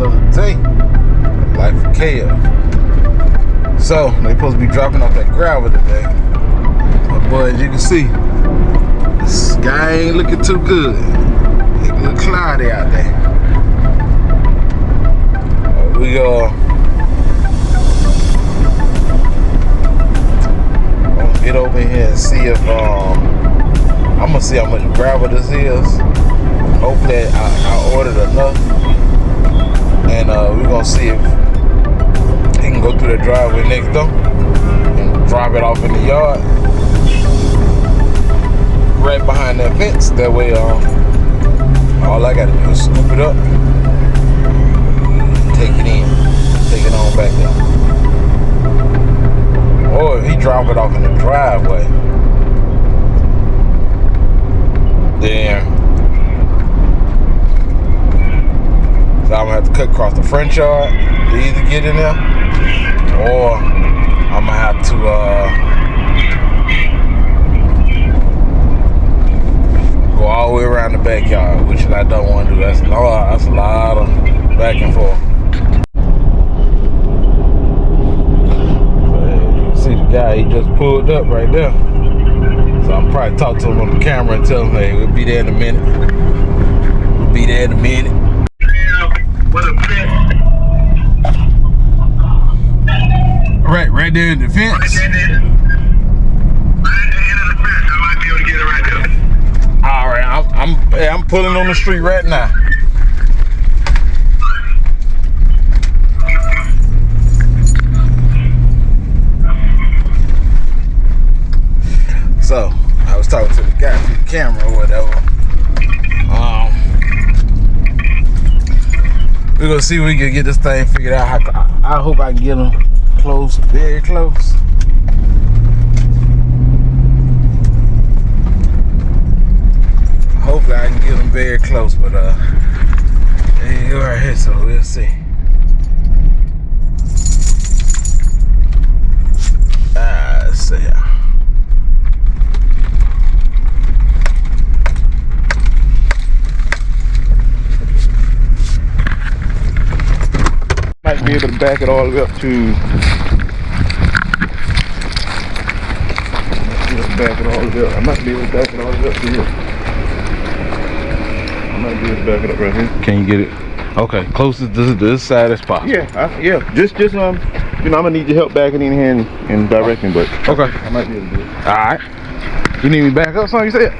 another day. Life of KF. So they supposed to be dropping off that gravel today. But boy, as you can see, the sky ain't looking too good. It's a little cloudy out there. We gonna get over here and see if I'm gonna see how much gravel this is. Hopefully I ordered enough, and we're gonna see if he can go through the driveway next door and drop it off in the yard right behind that fence. That way all I gotta do is scoop it up, take it in, take it on back there. Or if he drop it off in the driveway, then so I'm gonna have to cut across the front yard to either get in there, or I'm gonna have to go all the way around the backyard, which I don't want to do. That's a lot of back and forth. See the guy, he just pulled up right there. So I'm probably talk to him on the camera and tell him, hey, we'll be there in a minute. We'll be there in a minute. Right there in the fence. Right there in the fence. I might be able to get it right there. All right, I'm pulling on the street right now. So I was talking to the guy through the camera or whatever. We're gonna see if we can get this thing figured out. I hope I can get them close, very close. Hopefully I can get them very close, but there you go right here, so we'll see. Let's see. Might be able to back it all the way up to. I might be able to back it all the way up to here. I might be able to back it up right here. Can you get it? Okay, closest to this side as possible. Yeah, Just you know, I'm gonna need your help backing in here and directing, but okay, I might be able to do it. All right. You need me back up? Something you said?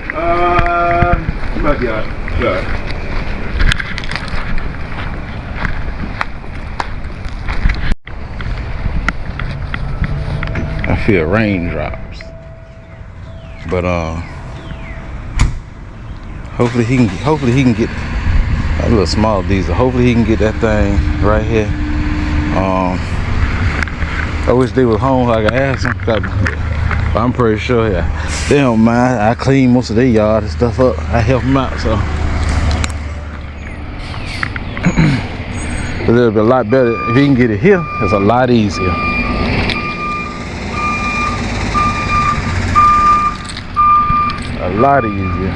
You might be all right. Yeah. I feel raindrops, but hopefully he can get a little small diesel. Hopefully he can get that thing right here. I wish they was home so I could ask them, but I'm pretty sure they don't mind. I clean most of their yard and stuff up. I help them out, so it'll be a lot better if he can get it here. It's a lot easier. A lot easier.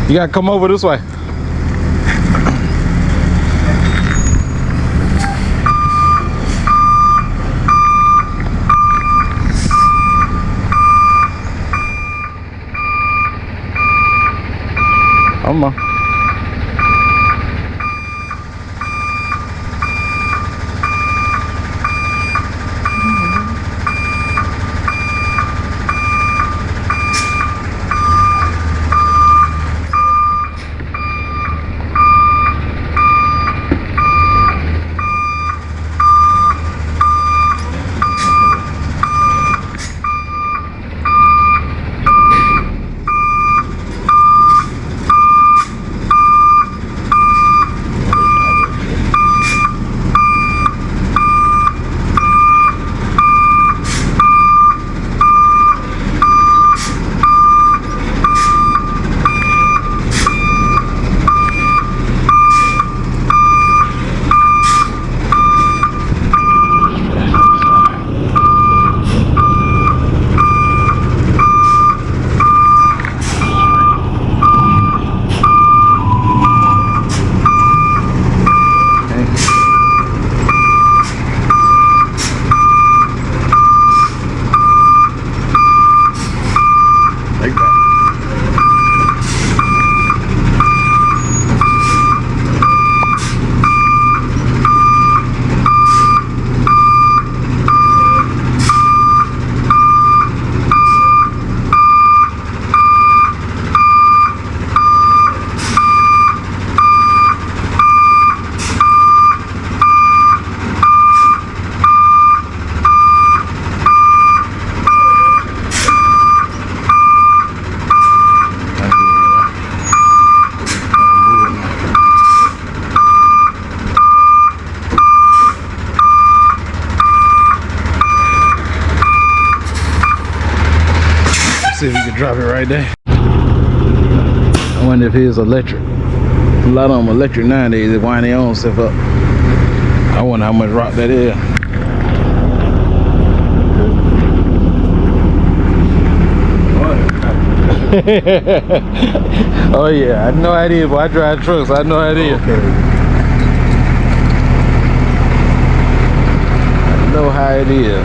You gotta come over this way. Come on. See if we can drop it right there. I wonder if his electric. A lot of them electric nowadays, they wind their own stuff up. I wonder how much rock that is. Oh yeah, I had no idea, but I drive trucks, I know how it is. Okay. I know how it is.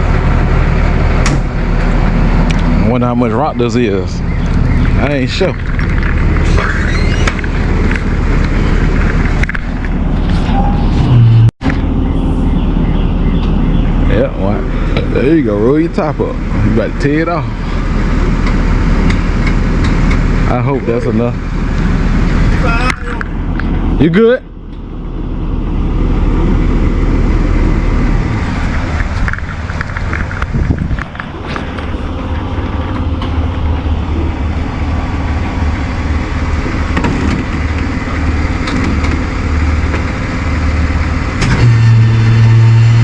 I wonder how much rock this is. I ain't sure. Yeah, well, there you go, roll your top up. You about to tear it off. I hope that's enough. You good?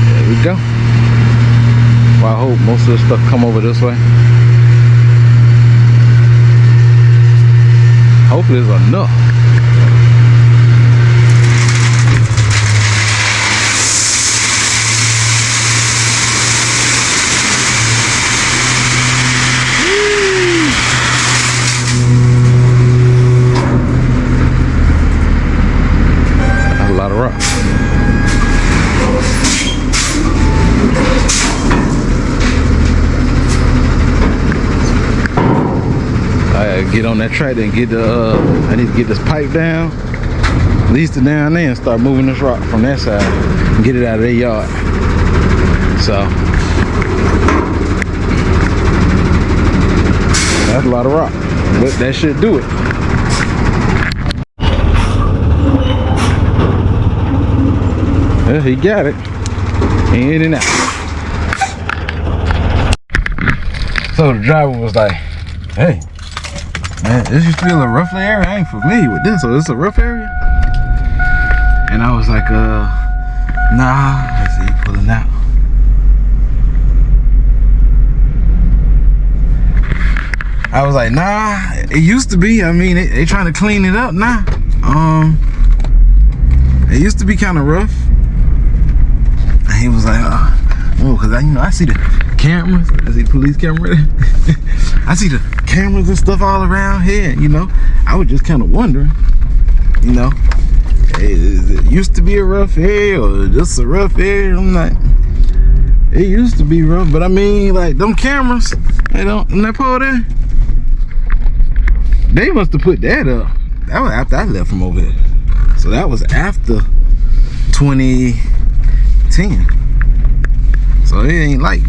There we go. Well, I hope most of this stuff come over this way. Hopefully there's enough. That's a lot of rock. I gotta get on that tractor and get the I need to get this pipe down, at least to down there, and start moving this rock from that side and get it out of their yard. So that's a lot of rock, but that should do it. Yeah, he got it in and out. So the driver was like, hey man, this used to be a rough area. I ain't familiar with this, so this is a rough area. And I was like, nah. I see you pulling out. I was like, nah. It used to be. I mean, they trying to clean it up now. It used to be kind of rough. And he was like, oh, cause I see the cameras. I see police cameras. I see the cameras and stuff all around here, I was just kind of wondering, it used to be a rough area or just a rough area. I'm like, it used to be rough, but I mean, like, them cameras, they don't, in that pole there, they must have put that up. That was after I left from over there. So that was after 2010. So it ain't like,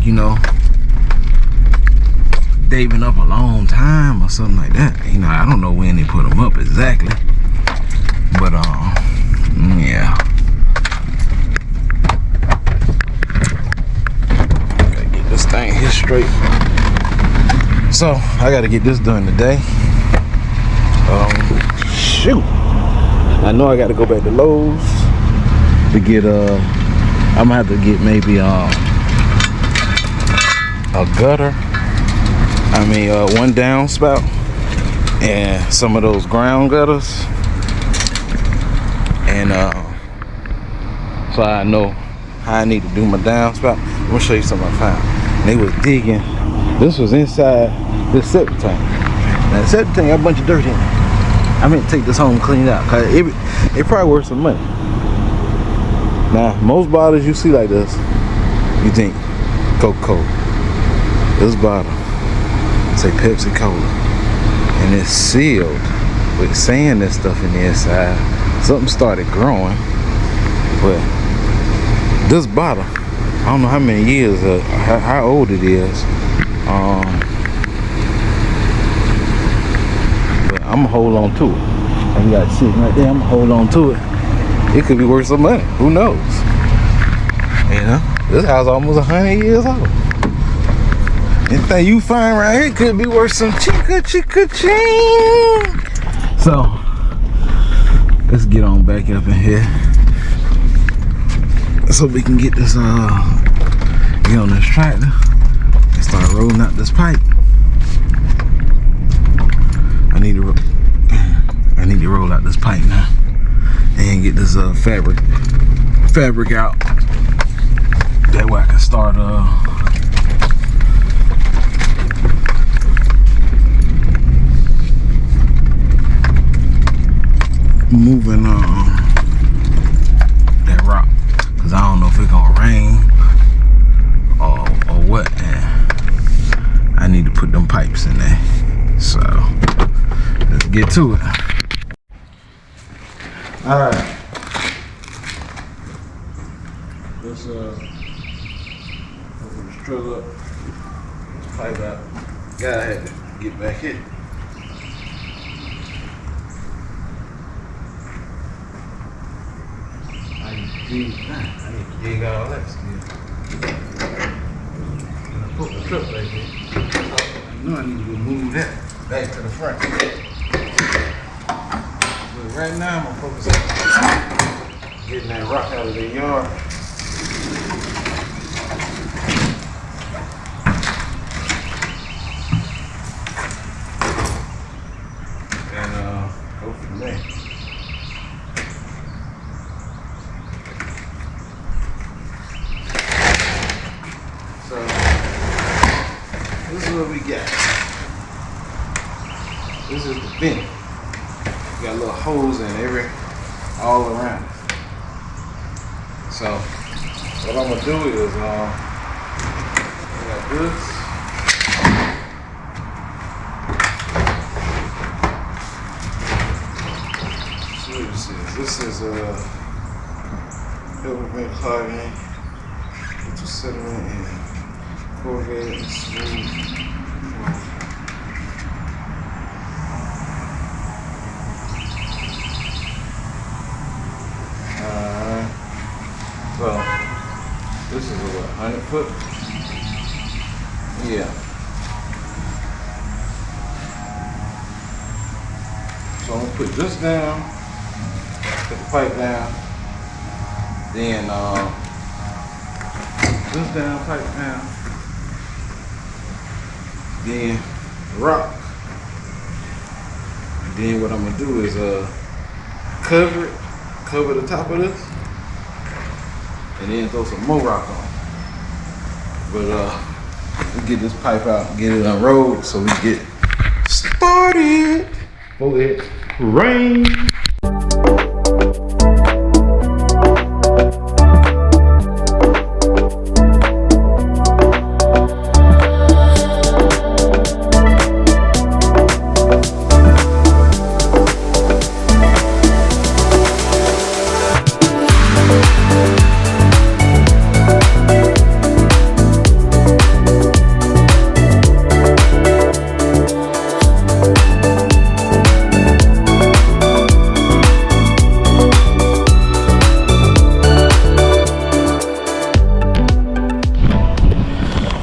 they've been up a long time or something like that. I don't know when they put them up exactly, but yeah. Gotta get this thing here straight. So I gotta get this done today. Shoot, I know I gotta go back to Lowe's to get I'm gonna have to get maybe a gutter. I mean, one downspout and some of those ground gutters, and so I know how I need to do my downspout. I'm gonna show you something I found. They was digging. This was inside this septic tank. Now the septic tank got a bunch of dirt in it. I meant to take this home and clean it out, cause it probably worth some money. Now most bottles you see like this, you think Coca-Cola. This bottle say Pepsi Cola, and it's sealed with sand and stuff in the inside. Something started growing, but this bottle, I don't know how many years, how old it is, but I'm gonna hold on to it. I got it sitting right there. I'm gonna hold on to it. It could be worth some money. Who knows? This house almost 100 years old. Anything you find right here could be worth some ching. So let's get on back up in here so we can get this get on this tractor and start rolling out this pipe. I need to roll out this pipe now and get this fabric out. That way I can start moving that rock, because I don't know if it's gonna rain or what, and I need to put them pipes in there. So let's get to it. Alright, let's open this truck up, this pipe out. Gotta have to get back here. I need to dig all that still. And I put the truck back here. I know I need to move that back to the front. But right now I'm gonna focus on getting that rock out of the yard. And go from there. So this is what we got. This is the vent. We got little holes in all around it. So what I'm gonna do is I got this. So this is peppermint clogging, little sediment and corrugated and smooth. So this is a what, 100 foot? Yeah. So I'm gonna put this down, put the pipe down, then this down, pipe down, then rock, and then what I'm gonna do is cover the top of this, and then throw some more rock on. But we get this pipe out, get it unrolled so we get started. Go ahead, rain.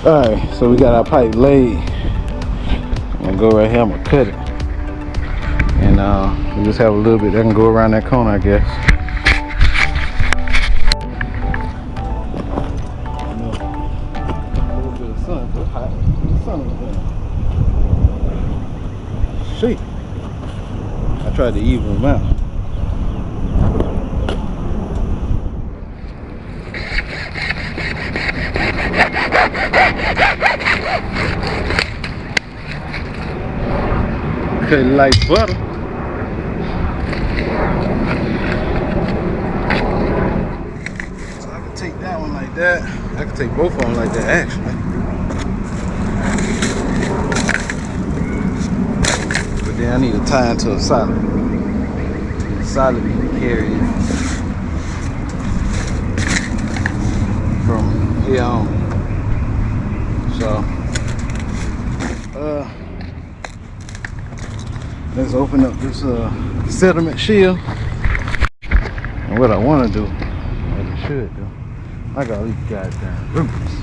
Alright, so we got our pipe laid. I'm gonna go right here, I'm gonna cut it. And we just have a little bit that can go around that corner, I guess. A little bit of sun, but hot. The sun was there. Shit. I tried to even them out. Cut it like butter. So I can take that one like that. I can take both of them like that actually. But then I need to tie into a solid. Solid need to carry it from here on. So let's open up this sediment shield. And what I want to do, what I should do, I got these goddamn roots.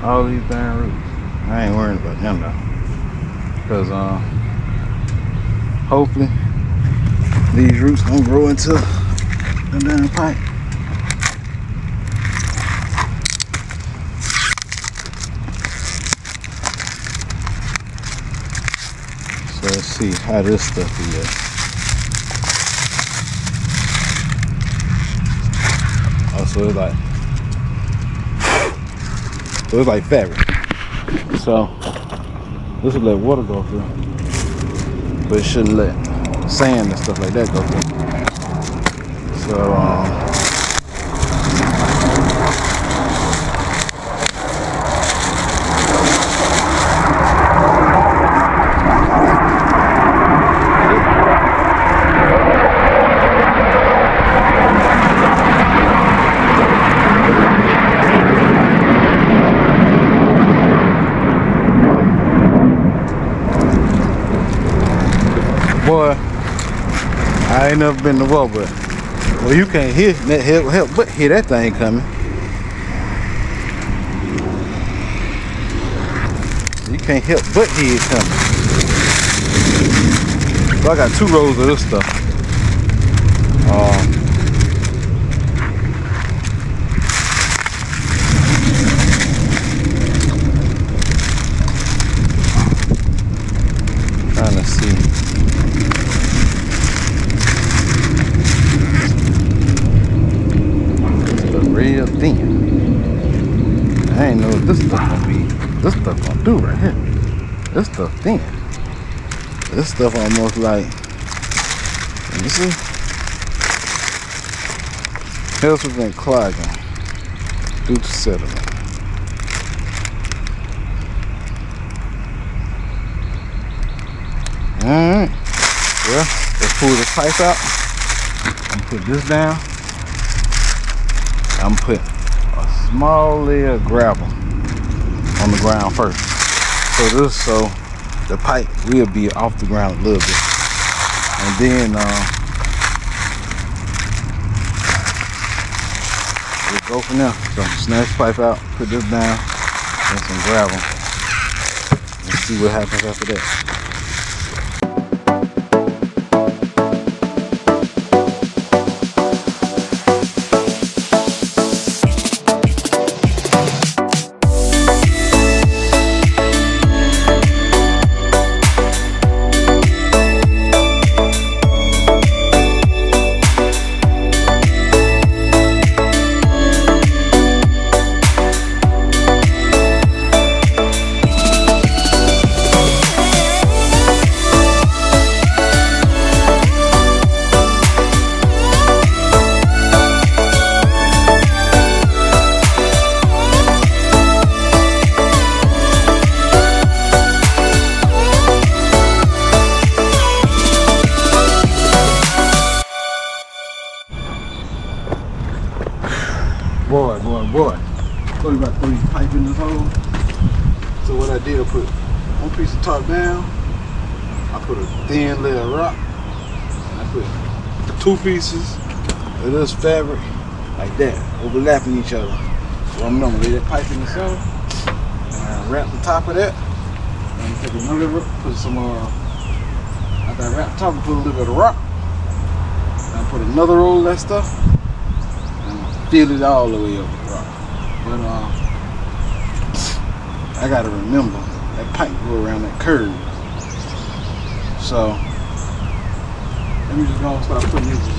All these damn roots. I ain't worried about them though. Because hopefully these roots don't grow into the damn pipe. let's see how this stuff is. Oh, so it's like fabric. So this will let water go through, but it shouldn't let sand and stuff like that go through. So boy, I ain't never been to war, but well, you can't help but hear that thing coming. You can't help but hear it coming. So I got 2 rows of this stuff. Trying to see. Real thin. I ain't know what this stuff gonna be. This stuff gonna do right here. This stuff thin. This stuff almost like, let me see. Here's what's been clogging due to settlement. Alright. Well, let's pull this pipe out. I'm gonna put this down. I'm putting a small layer of gravel on the ground first. So the pipe will be off the ground a little bit. And then we'll go from there. So snatch the pipe out, put this down, and some gravel. And see what happens after that. Boy. So you about to throw your pipe in this hole. So what I did, I put 1 piece of top down. I put a thin layer of rock. And I put 2 pieces of this fabric like that, overlapping each other. So I'm gonna lay that pipe in the center. And I wrap the top of that. And take another, put some after I wrap the top, I put a little bit of rock. And I put another roll of that stuff. Fill it all the way up with rock. But I gotta remember that pipe go around that curve. So let me just go and start putting this in.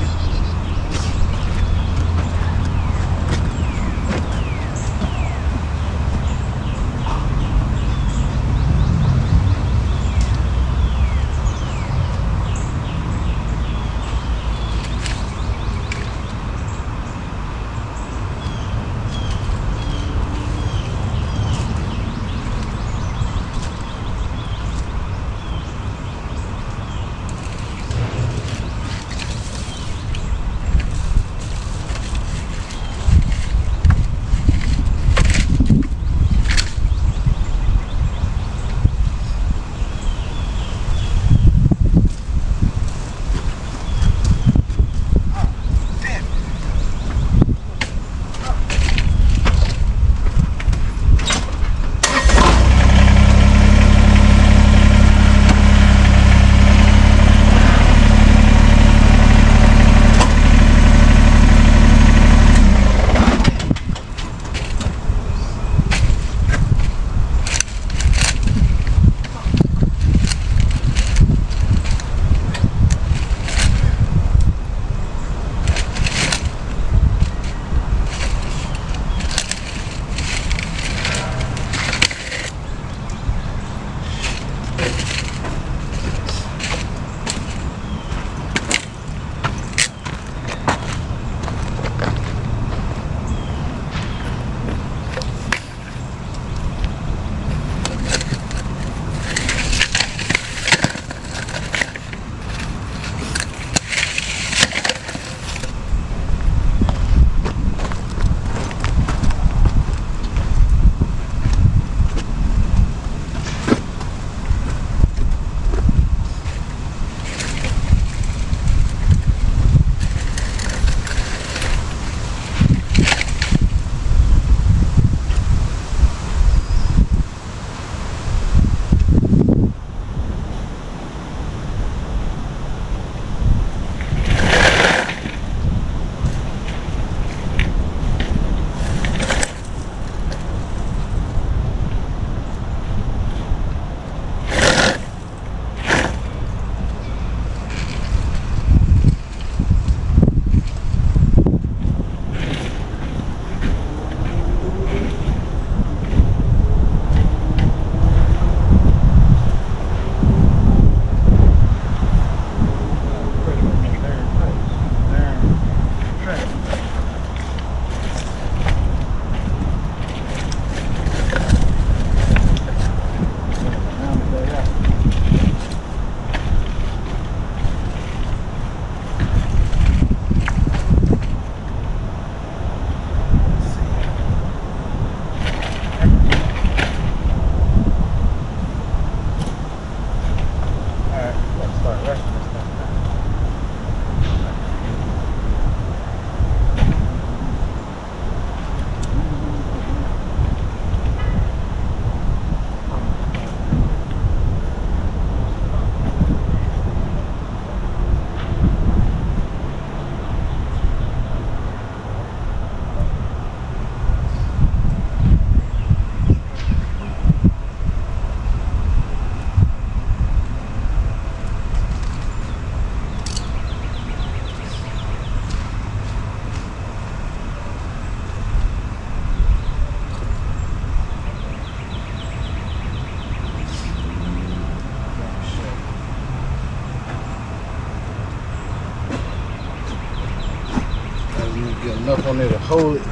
on there to hold it.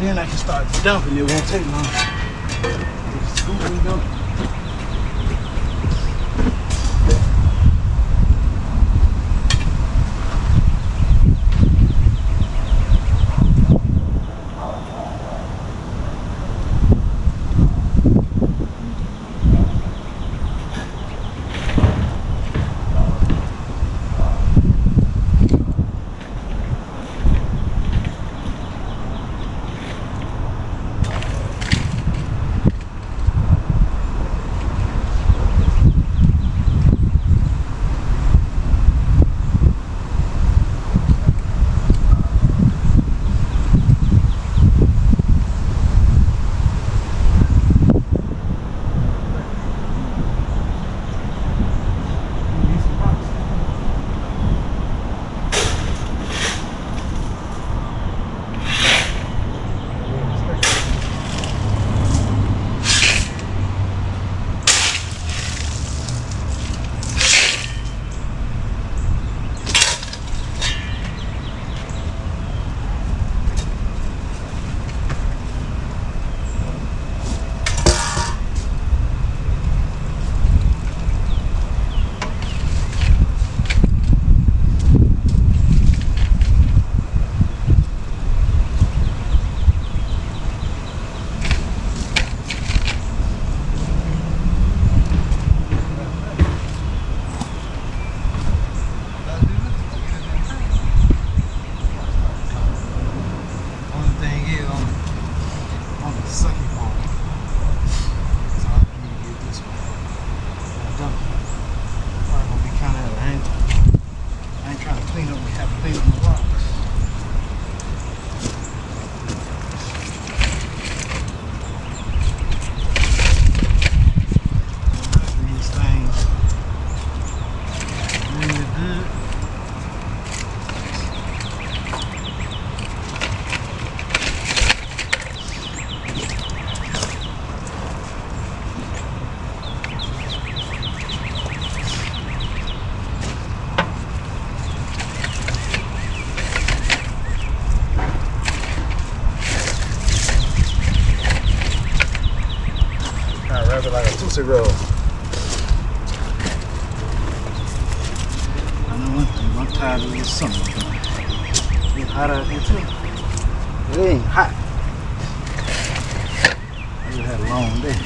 Then I can start dumping. It won't take long. Just scoop and dump. Like a Tootsie Roll. I know one thing, I'm tired of this summer. It's hot out here too. It ain't hot. I just had a long day.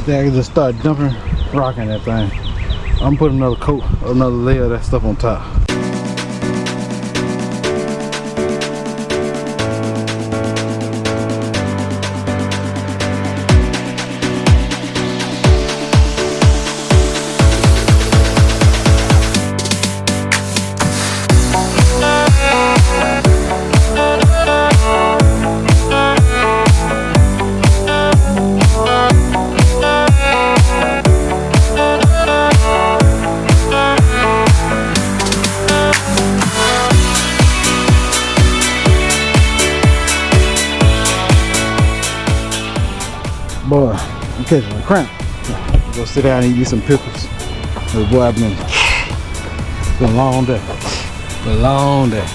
I can just start dumping rock in that thing. I'm putting another coat, another layer of that stuff on top. Boy, I'm catching a cramp. Go sit down and eat me some pickles. Boy, I've been a long day. Been a long day.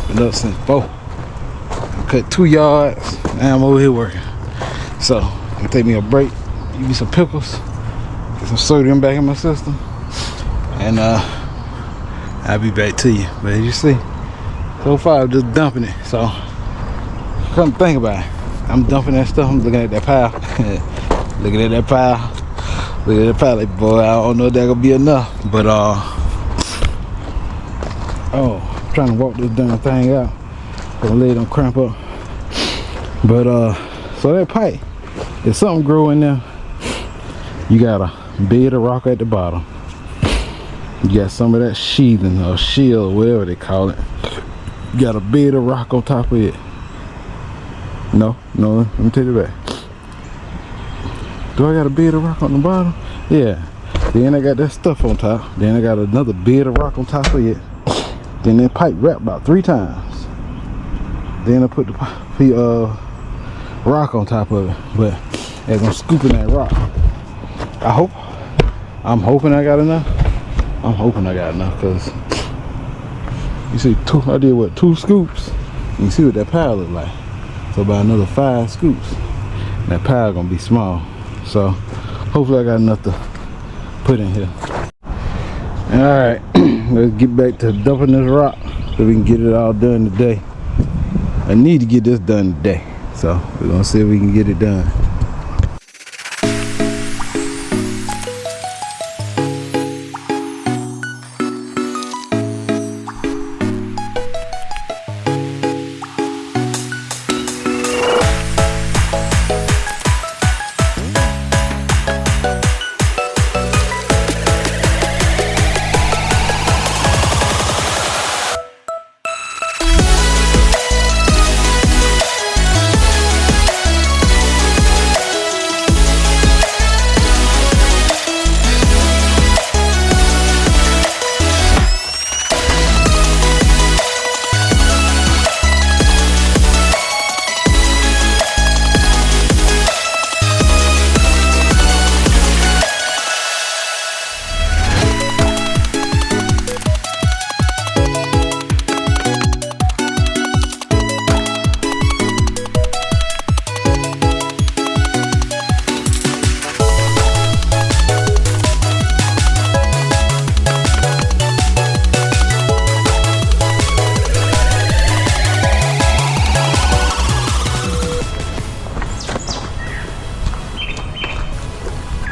Been up since 4. I cut 2 yards. Now I'm over here working. So I'm gonna take me a break, eat me some pickles, get some sodium back in my system, and I'll be back to you. But as you see, so far I'm just dumping it. So come think about it. I'm dumping that stuff. I'm looking at that pile. Looking at that pile. Looking at that pile. Like, boy, I don't know if that gonna be enough. But oh, I'm trying to walk this damn thing out. My leg don't cramp up. But so that pipe, if something grow in there, you got a bed of rock at the bottom. You got some of that sheathing or shield, whatever they call it. You got a bed of rock on top of it. No, let me take it back. Do I got a bed of rock on the bottom? Yeah. Then I got that stuff on top. Then I got another bed of rock on top of it. Then that pipe wrapped about 3 times. Then I put the rock on top of it. But as I'm scooping that rock, I'm hoping I got enough. I'm hoping I got enough, because you see, I did what, 2 scoops? You can see what that pile look like. So about another 5 scoops, that pile gonna be small. So hopefully I got enough to put in here. All right, let's get back to dumping this rock so we can get it all done today. I need to get this done today, so we're gonna see if we can get it done.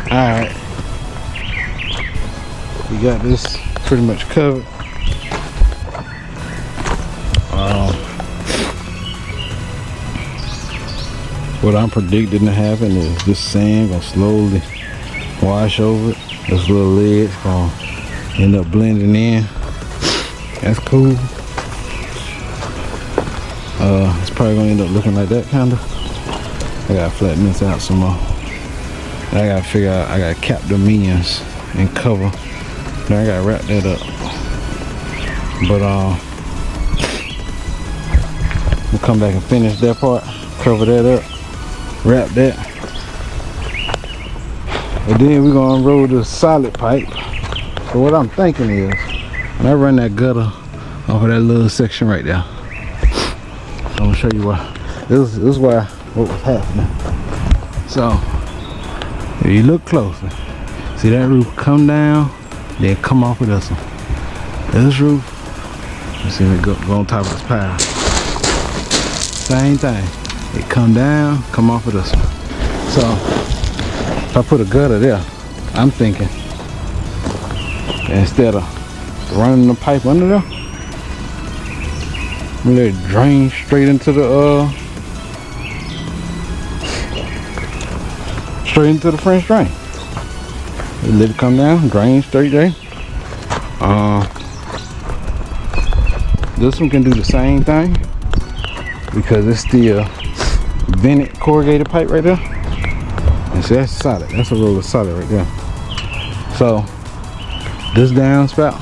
Alright, we got this pretty much covered. What I'm predicting to happen is this sand gonna slowly wash over it. This little ledge gonna end up blending in. That's cool. It's probably gonna end up looking like that, kinda. I gotta flatten this out some more. I gotta figure out, I gotta cap the ends and cover. Then I gotta wrap that up. But we'll come back and finish that part, cover that up, wrap that. And then we're gonna unroll the solid pipe. So what I'm thinking is, when I run that gutter off of that little section right there, I'm gonna show you why. This is why what was happening. So if you look closer, see that roof come down, then come off of this one. This roof, you see it go on top of this pile. Same thing. It come down, come off of this one. So if I put a gutter there, I'm thinking instead of running the pipe under there, we let it drain straight into the French drain. We let it come down, drain straight there. This one can do the same thing because it's still vented corrugated pipe right there. And see, that's solid. That's a roll of solid right there. So this downspout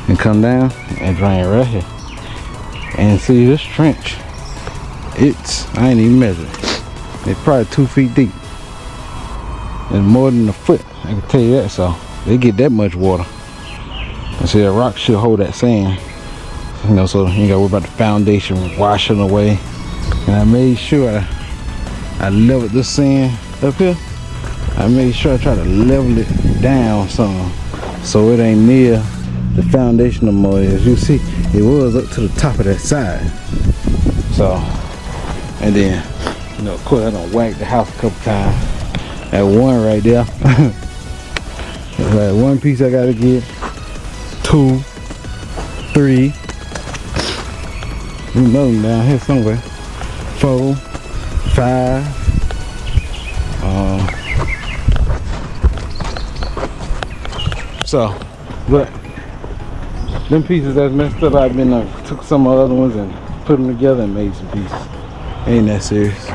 can come down and drain right here. And see this trench, I ain't even measured. It's probably 2 feet deep. And more than a foot, I can tell you that. So they get that much water. And see, that rock should hold that sand. You know, so you ain't gotta worry about the foundation washing away. And I made sure I leveled this sand up here. I made sure I try to level it down some, so it ain't near the foundation no more. As you see, it was up to the top of that side. So And then, you know, of course I done whacked the house a couple times. That one right there. Like one piece I gotta get. 2, 3. There's another one down here somewhere. 4, 5. So, but them pieces that's messed up, I've been took some of the other ones and put them together and made some pieces. Ain't that serious.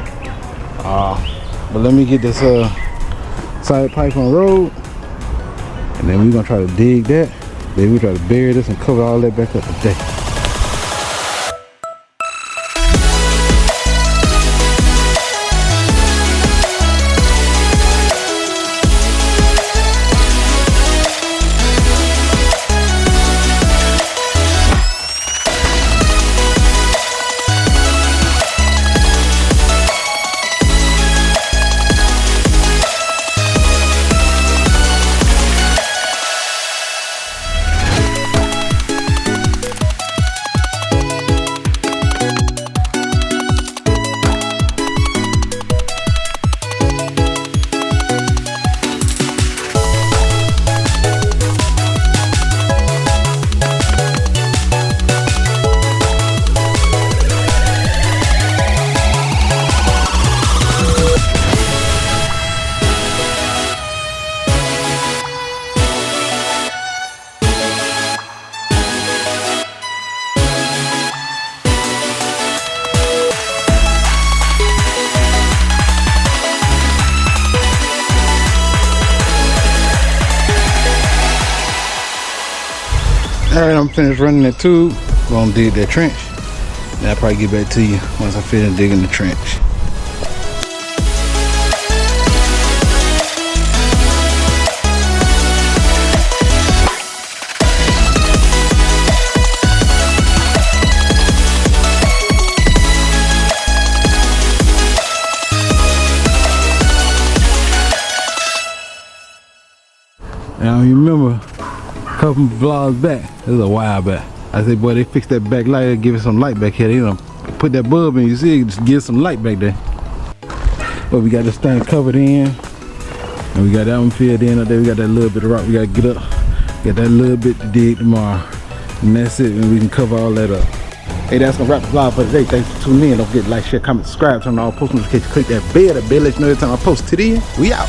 But let me get this side pipe on the road, and then we're gonna try to dig that. Then we try to bury this and cover all that back up today. Alright, I'm finished running that tube. Gonna dig that trench. And I'll probably get back to you once I finish digging the trench. Now you remember a couple vlogs back, this is a while back, I said, boy, they fixed that back light, give it some light back here. You know, put that bulb in, you see, just give some light back there. But we got this thing covered in, and we got that one filled in up there. We got that little bit of rock we gotta get up. Got that little bit to dig tomorrow, and that's it, and we can cover all that up. Hey, that's gonna wrap the vlog for today. Thanks for tuning in. Don't forget to like, share, comment, subscribe, turn on all post notifications, click that bell, let you know every time I post. Till then, we out.